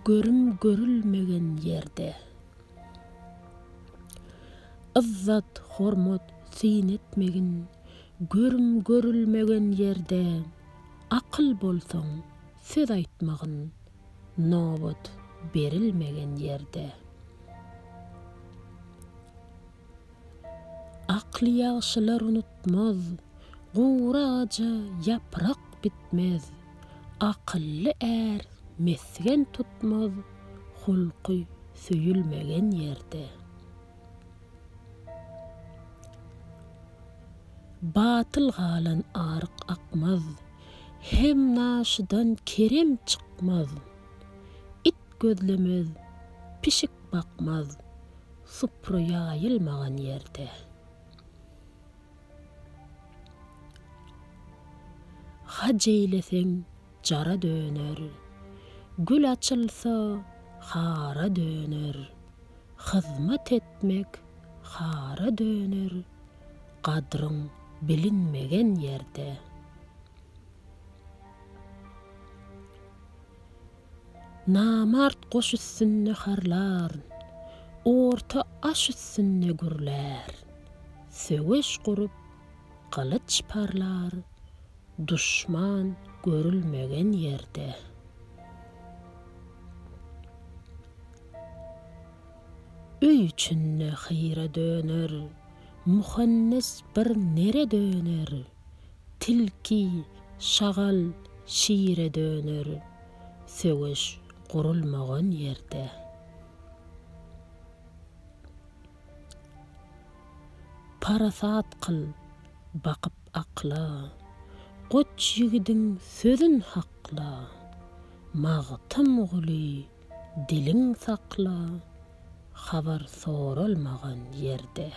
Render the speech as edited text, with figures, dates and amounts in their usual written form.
görüm görülmegen yerde. Izzat, hormat, sinetmegin, görüm görülmegen yerde. Akıl bolsaň, söz aýtmagyn, nobat berilmegen yerde. Akly ýagşylar unutmaz, guraja ýaprak bitmez. Akylly är mesgen tutmaz, hulky süýülmegen yerde. Batyl galan aryk akmaz, hem naşydan kerem çykmaz. It gözlemez, pişik bakmaz, supra ýaýylmagan yerde. Hac eýleseň jara döner, gül açylsa hara döner. Hyzmat etmek hara döner, gadryň bilinmegen yerde. Namart goş üstünde harlar, orta aş üstünde gürler. Söweş gurup, kılıç parlar, düşman görülmegen yerde. Öý üçünde hyra döner, muhannes bir nere döner. Tilki, şagal, şiire döner, söweş gurulmagan yerde. Parasat kıl, bakyp akla, goç ýigidiň sözün hakla. Magtym guly, diliň sakla, habar sorulmagan yerde.